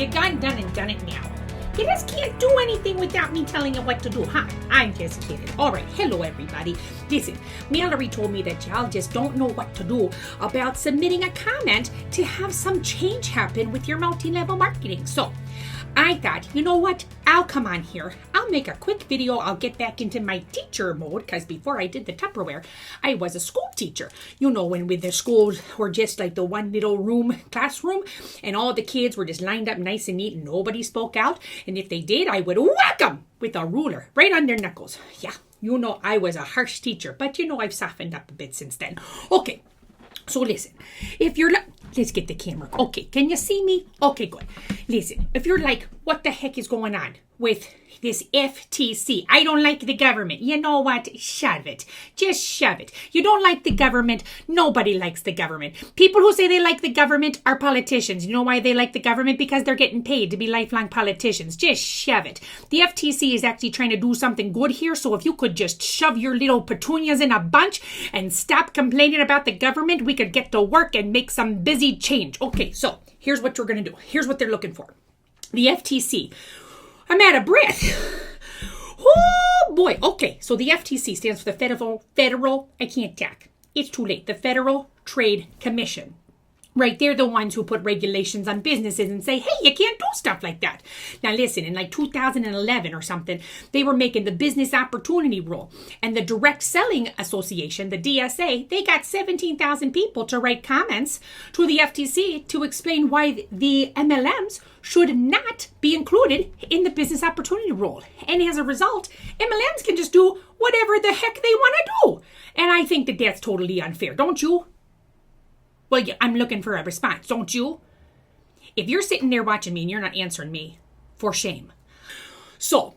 you gone done and done it now. You just can't do anything without me telling you what to do, huh? I'm just kidding. All right, hello everybody. Listen, Mallory told me that y'all just don't know what to do about submitting a comment to have some change happen with your multi-level marketing. So I thought, you know what? I'll come on here. I'll make a quick video. I'll get back into my teacher mode because before I did the Tupperware, I was a school teacher. You know, when with the schools were just like the one little classroom, and all the kids were just lined up nice and neat and nobody spoke out. And if they did, I would whack them with a ruler right on their knuckles. Yeah, you know, I was a harsh teacher, but you know, I've softened up a bit since then. Okay, so listen, if you're let's get the camera. Okay, can you see me? Okay, good. Listen, if you're like, what the heck is going on with this FTC? I don't like the government. You know what? Shove it. Just shove it. You don't like the government. Nobody likes the government. People who say they like the government are politicians. You know why they like the government? Because they're getting paid to be lifelong politicians. Just shove it. The FTC is actually trying to do something good here. So if you could just shove your little petunias in a bunch and stop complaining about the government, we could get to work and make some busy change. Okay, so here's what you're going to do. Here's what they're looking for. The FTC. I'm out of breath. Oh boy. Okay, so the FTC stands for the Federal, I can't talk. It's too late. The Federal Trade Commission. Right, they're the ones who put regulations on businesses and say, hey, you can't do stuff like that. Now listen, in like 2011 or something, they were making the Business Opportunity Rule. And the Direct Selling Association, the DSA, they got 17,000 people to write comments to the FTC to explain why the MLMs should not be included in the Business Opportunity Rule. And as a result, MLMs can just do whatever the heck they want to do. And I think that that's totally unfair, don't you? Well, yeah, I'm looking for a response, don't you? If you're sitting there watching me and you're not answering me, for shame. So,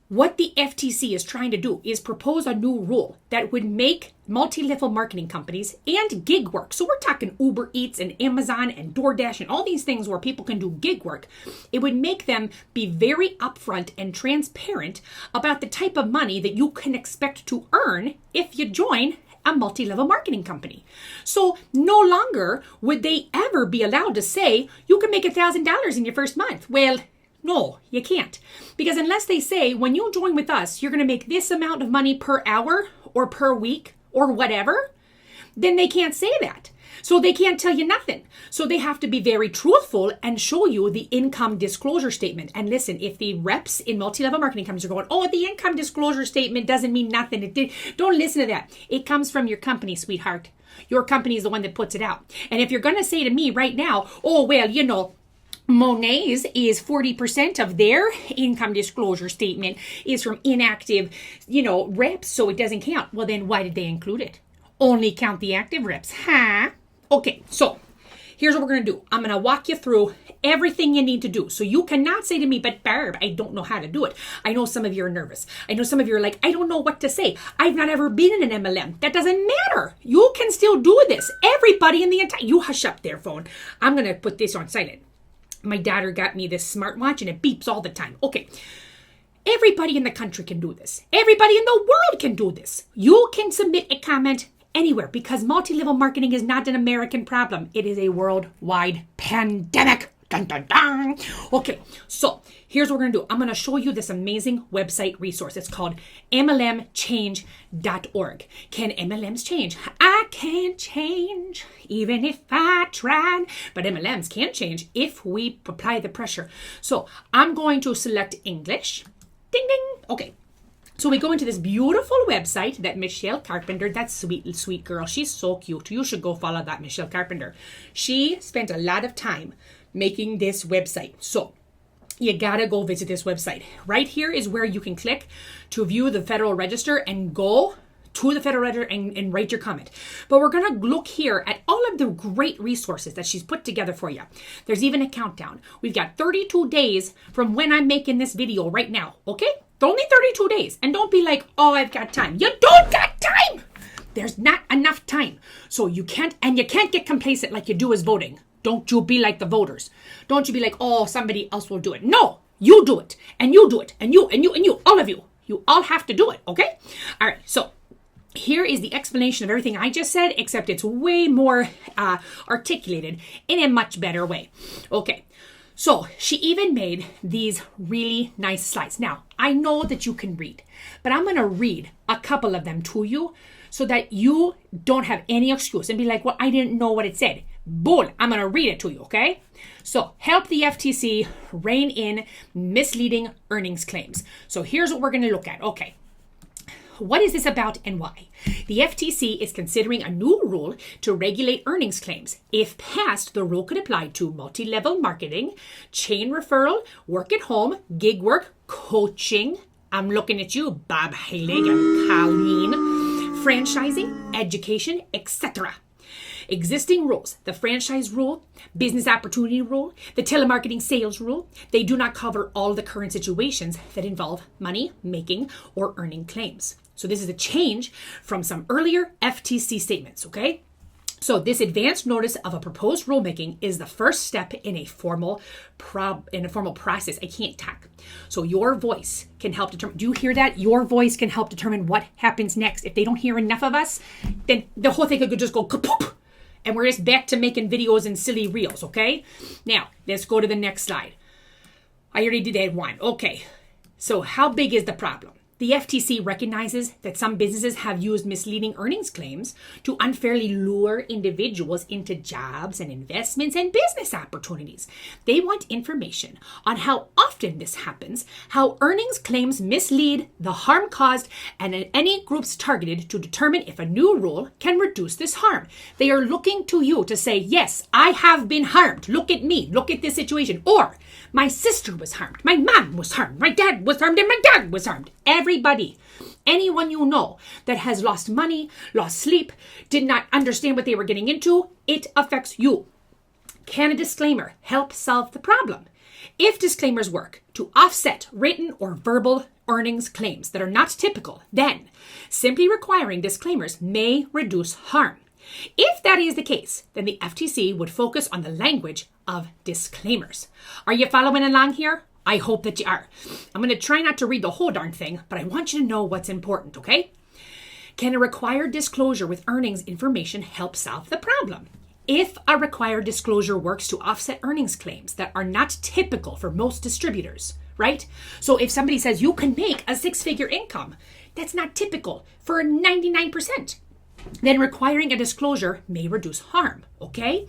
what the FTC is trying to do is propose a new rule that would make multi-level marketing companies and gig work. So we're talking Uber Eats and Amazon and DoorDash and all these things where people can do gig work. It would make them be very upfront and transparent about the type of money that you can expect to earn if you join a multi-level marketing company. So no longer would they ever be allowed to say, you can make $1,000 in your first month. Well, no, you can't. Because unless they say, when you join with us, you're going to make this amount of money per hour or per week or whatever, then they can't say that. So they can't tell you nothing. So they have to be very truthful and show you the income disclosure statement. And listen, if the reps in multi-level marketing companies are going, oh, the income disclosure statement doesn't mean nothing. Don't listen to that. It comes from your company, sweetheart. Your company is the one that puts it out. And if you're going to say to me right now, oh, well, you know, Monat's is 40% of their income disclosure statement is from inactive, reps, so it doesn't count. Well, then why did they include it? Only count the active reps, huh? Okay, so here's what we're going to do. I'm going to walk you through everything you need to do. So you cannot say to me, but Barb, I don't know how to do it. I know some of you are nervous. I know some of you are like, I don't know what to say. I've not ever been in an MLM. That doesn't matter. You can still do this. Everybody in the entire, you hush up there, phone. I'm going to put this on silent. My daughter got me this smartwatch and it beeps all the time. Okay. Everybody in the country can do this. Everybody in the world can do this. You can submit a comment anywhere because multi-level marketing is not an American problem. It is a worldwide pandemic. Dun, dun, dun. Okay, so here's what we're going to do. I'm going to show you this amazing website resource. It's called MLMchange.org. Can MLMs change? I can't change even if I tried. But MLMs can change if we apply the pressure. So I'm going to select English. Ding, ding. Okay. So we go into this beautiful website that Michelle Carpenter, that sweet girl, she's so cute. You should go follow that Michelle Carpenter. She spent a lot of time making this website. So you gotta go visit this website. Right here is where you can click to view the Federal Register and go to the Federal Register and write your comment. But we're gonna look here at all of the great resources that she's put together for you. There's even a countdown. We've got 32 days from when I'm making this video right now, okay? Only 32 days. And don't be like, oh, I've got time. You don't got time. There's not enough time. So you can't get complacent like you do as voting. Don't you be like the voters. Don't you be like, oh, somebody else will do it. No, you do it. And you do it. And you, all of you. You all have to do it, okay? All right, so here is the explanation of everything I just said, except it's way more articulated in a much better way. Okay. So she even made these really nice slides. Now, I know that you can read, but I'm going to read a couple of them to you so that you don't have any excuse and be like, well, I didn't know what it said. Bull, I'm going to read it to you, okay? So, help the FTC rein in misleading earnings claims. So here's what we're going to look at. Okay. What is this about and why? The FTC is considering a new rule to regulate earnings claims. If passed, the rule could apply to multi-level marketing, chain referral, work at home, gig work, coaching. I'm looking at you, Bob Heilig and Colleen. Franchising, education, etc. Existing rules, the franchise rule, business opportunity rule, the telemarketing sales rule, they do not cover all the current situations that involve money making or earning claims. So this is a change from some earlier FTC statements, okay? So this advanced notice of a proposed rulemaking is the first step in a formal process. I can't talk. So your voice can help determine. Do you hear that? Your voice can help determine what happens next. If they don't hear enough of us, then the whole thing could just go kapoop, and we're just back to making videos and silly reels, okay? Now, let's go to the next slide. I already did that one. Okay. So how big is the problem? The FTC recognizes that some businesses have used misleading earnings claims to unfairly lure individuals into jobs and investments and business opportunities. They want information on how often this happens, how earnings claims mislead, the harm caused, and any groups targeted to determine if a new rule can reduce this harm. They are looking to you to say, yes, I have been harmed. Look at me. Look at this situation. Or, my sister was harmed. My mom was harmed. My dad was harmed. And my dad was harmed. Everybody, anyone you know that has lost money, lost sleep, did not understand what they were getting into, it affects you. Can a disclaimer help solve the problem? If disclaimers work to offset written or verbal earnings claims that are not typical, then simply requiring disclaimers may reduce harm. If that is the case, then the FTC would focus on the language of disclaimers. Are you following along here? I hope that you are. I'm going to try not to read the whole darn thing, but I want you to know what's important, okay? Can a required disclosure with earnings information help solve the problem? If a required disclosure works to offset earnings claims that are not typical for most distributors, right? So if somebody says you can make a six-figure income, that's not typical for 99%. Then requiring a disclosure may reduce harm, okay?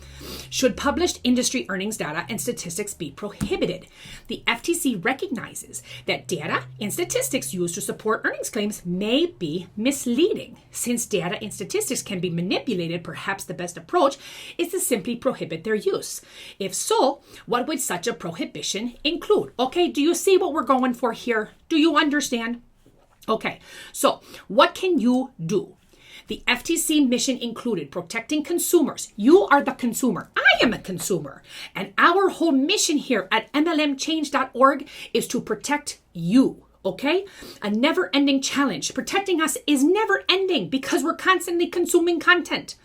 Should published industry earnings data and statistics be prohibited? The FTC recognizes that data and statistics used to support earnings claims may be misleading. Since data and statistics can be manipulated, perhaps the best approach is to simply prohibit their use. If so, what would such a prohibition include? Okay, do you see what we're going for here? Do you understand? Okay, so what can you do? The FTC mission included protecting consumers. You are the consumer. I am a consumer. And our whole mission here at MLMchange.org is to protect you, okay? A never-ending challenge. Protecting us is never-ending because we're constantly consuming content,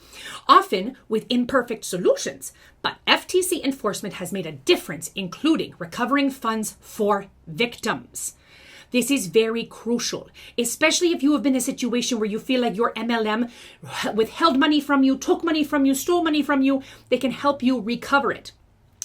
often with imperfect solutions. But FTC enforcement has made a difference, including recovering funds for victims. This is very crucial, especially if you have been in a situation where you feel like your MLM withheld money from you, took money from you, stole money from you. They can help you recover it.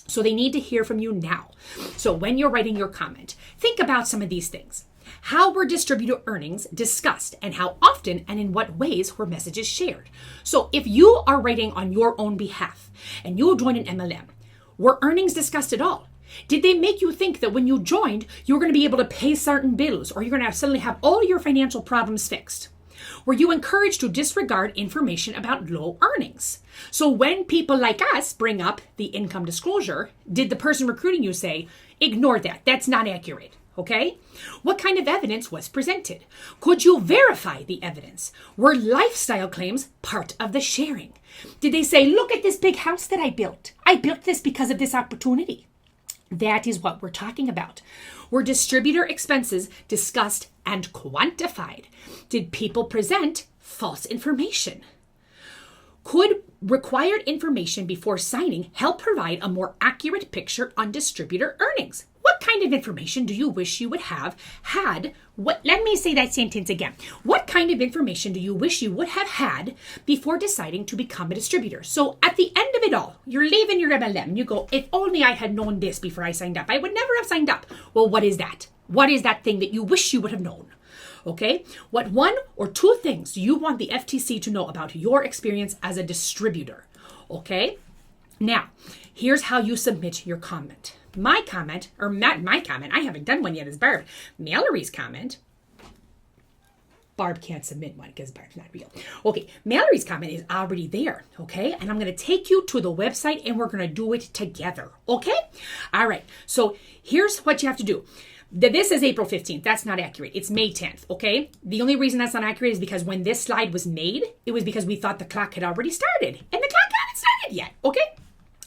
So they need to hear from you now. So when you're writing your comment, think about some of these things. How were distributor earnings discussed, and how often and in what ways were messages shared? So if you are writing on your own behalf and you join an MLM, were earnings discussed at all? Did they make you think that when you joined, you were going to be able to pay certain bills, or you're going to suddenly have all your financial problems fixed? Were you encouraged to disregard information about low earnings? So when people like us bring up the income disclosure, did the person recruiting you say, ignore that, that's not accurate? Okay? What kind of evidence was presented? Could you verify the evidence? Were lifestyle claims part of the sharing? Did they say, look at this big house that I built. I built this because of this opportunity. That is what we're talking about. Were distributor expenses discussed and quantified? Did people present false information? Could required information before signing help provide a more accurate picture on distributor earnings? What kind of information do you wish you would have had? Let me say that sentence again. What kind of information do you wish you would have had before deciding to become a distributor? So at the end of it all, you're leaving your MLM and you go, if only I had known this before I signed up, I would never have signed up. Well, what is that? What is that thing that you wish you would have known? Okay, what one or two things do you want the FTC to know about your experience as a distributor? Okay, now here's how you submit your comment. My comment, or not my comment, I haven't done one yet, is BARB. Mallory's comment. BARB can't submit one because BARB's not real. Okay, Mallory's comment is already there, okay? And I'm going to take you to the website and we're going to do it together, okay? All right, so here's what you have to do. This is April 15th. That's not accurate. It's May 10th, okay? The only reason that's not accurate is because when this slide was made, it was because we thought the clock had already started. And the clock hadn't started yet, okay?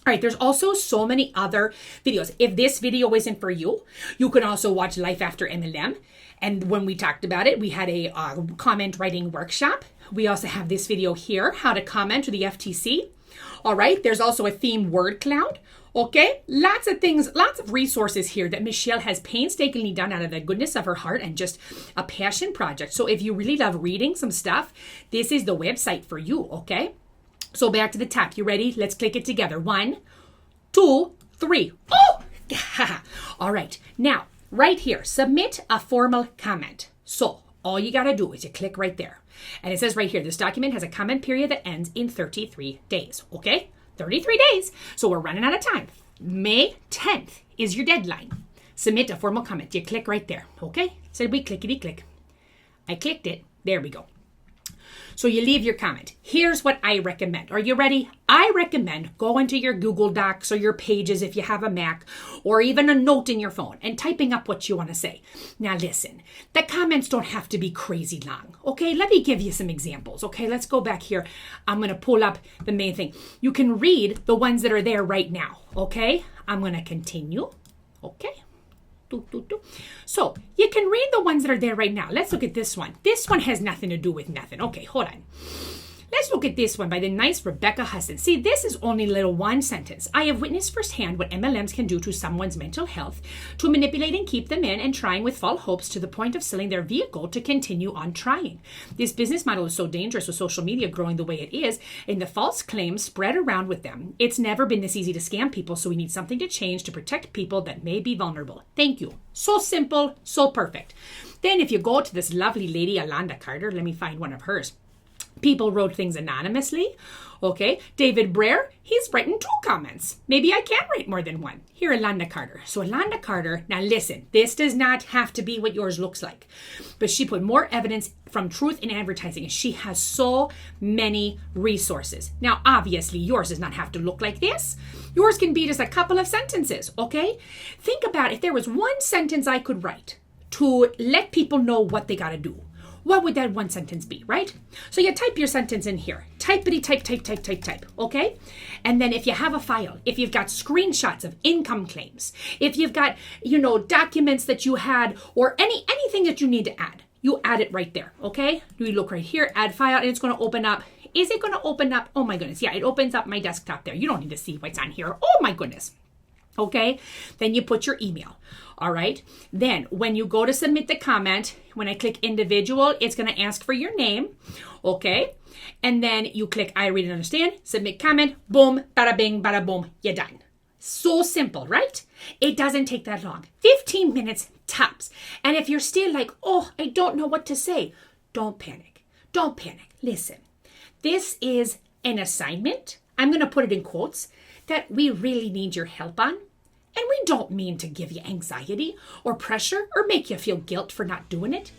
All right, there's also so many other videos. If this video isn't for you, you can also watch Life After MLM. And when we talked about it, we had a comment writing workshop. We also have this video here, how to comment to the FTC. All right, there's also a theme word cloud. Okay, lots of things, lots of resources here that Michelle has painstakingly done out of the goodness of her heart and just a passion project. So if you really love reading some stuff, this is the website for you, okay? So back to the top. You ready? Let's click it together. 1, 2, 3. Oh! All right. Now, right here, submit a formal comment. So all you got to do is you click right there. And it says right here, this document has a comment period that ends in 33 days. Okay? 33 days. So we're running out of time. May 10th is your deadline. Submit a formal comment. You click right there. Okay? So we clickety click. I clicked it. There we go. So you leave your comment. Here's what I recommend. Are you ready? I recommend going to your Google Docs or your Pages if you have a Mac, or even a note in your phone and typing up what you want to say. Now listen, the comments don't have to be crazy long. Okay, let me give you some examples. Okay, let's go back here. I'm going to pull up the main thing. You can read the ones that are there right now. Okay, I'm going to continue. Okay. So you can read the ones that are there right now. Let's look at this one. This one has nothing to do with nothing. Okay, hold on. Let's look at this one by the nice Rebecca Husson. See, this is only a little one sentence. I have witnessed firsthand what MLMs can do to someone's mental health, to manipulate and keep them in and trying with false hopes to the point of selling their vehicle to continue on trying. This business model is so dangerous with social media growing the way it is and the false claims spread around with them. It's never been this easy to scam people, so we need something to change to protect people that may be vulnerable. Thank you. So simple, so perfect. Then if you go to this lovely lady, Alonzo Carter, let me find one of hers. People wrote things anonymously. Okay, David Brer, he's written 2 comments. Maybe I can't write more than one. Here, Alonzo Carter. So Alonzo Carter, now listen, this does not have to be what yours looks like. But she put more evidence from truth in advertising, and she has so many resources. Now, obviously, yours does not have to look like this. Yours can be just a couple of sentences, okay? Think about if there was one sentence I could write to let people know what they got to do. What would that one sentence be, right? So you type your sentence in here. Typity type, okay? And then if you have a file, if you've got screenshots of income claims, if you've got, documents that you had, or anything that you need to add, you add it right there, okay? You look right here, add file, and it's going to open up. Is it going to open up? Oh my goodness. Yeah, it opens up my desktop there. You don't need to see what's on here. Oh my goodness. Okay, then you put your email. All right. Then when you go to submit the comment, when I click individual, it's going to ask for your name. Okay. And then you click I read and understand, submit comment, boom, bada bing, bada boom, you're done. So simple, right? It doesn't take that long. 15 minutes tops. And if you're still like, oh, I don't know what to say, don't panic. Don't panic. Listen, this is an assignment. I'm going to put it in quotes that we really need your help on. And we don't mean to give you anxiety or pressure or make you feel guilt for not doing it,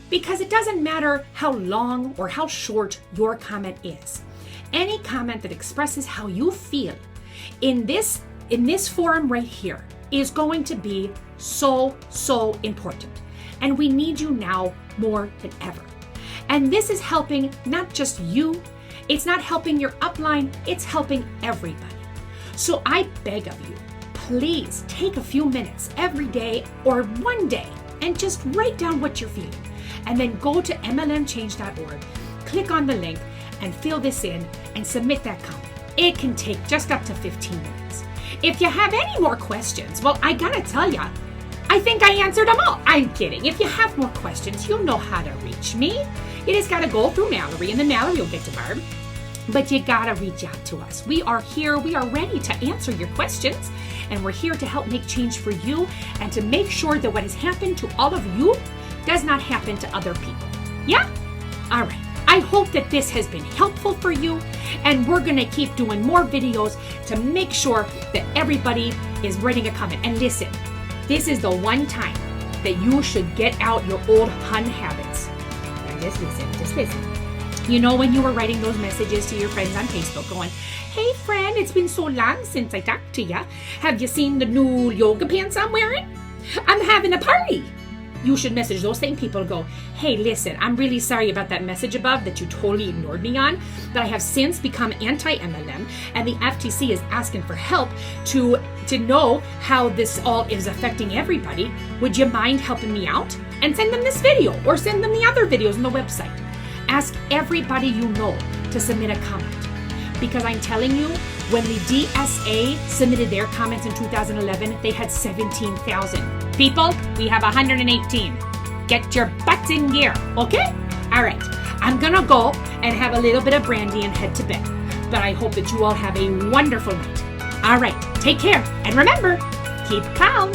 because it doesn't matter how long or how short your comment is. Any comment that expresses how you feel in this forum right here is going to be so important. And we need you now more than ever. And this is helping not just you, it's not helping your upline, it's helping everybody. So I beg of you, please take a few minutes every day or one day and just write down what you're feeling. And then go to MLMchange.org, click on the link and fill this in and submit that comment. It can take just up to 15 minutes. If you have any more questions, well, I gotta tell you, I think I answered them all. I'm kidding. If you have more questions, you know how to reach me. You just got to go through Mallory, and then Mallory will get to Barb. But you got to reach out to us. We are here. We are ready to answer your questions. And we're here to help make change for you and to make sure that what has happened to all of you does not happen to other people. Yeah? All right. I hope that this has been helpful for you. And we're going to keep doing more videos to make sure that everybody is writing a comment. And listen, this is the one time that you should get out your old Hun habits. Now just listen. You know, when you were writing those messages to your friends on Facebook going, hey friend, it's been so long since I talked to ya. Have you seen the new yoga pants I'm wearing? I'm having a party. You should message those same people and go, hey, listen, I'm really sorry about that message above that you totally ignored me on, but I have since become anti-MLM, and the FTC is asking for help to know how this all is affecting everybody. Would you mind helping me out? And send them this video or send them the other videos on the website. Ask everybody you know to submit a comment. Because I'm telling you, when the DSA submitted their comments in 2011, they had 17,000. People, we have 118. Get your butts in gear, okay? All right, I'm gonna go and have a little bit of brandy and head to bed. But I hope that you all have a wonderful night. All right, take care. And remember, keep calm.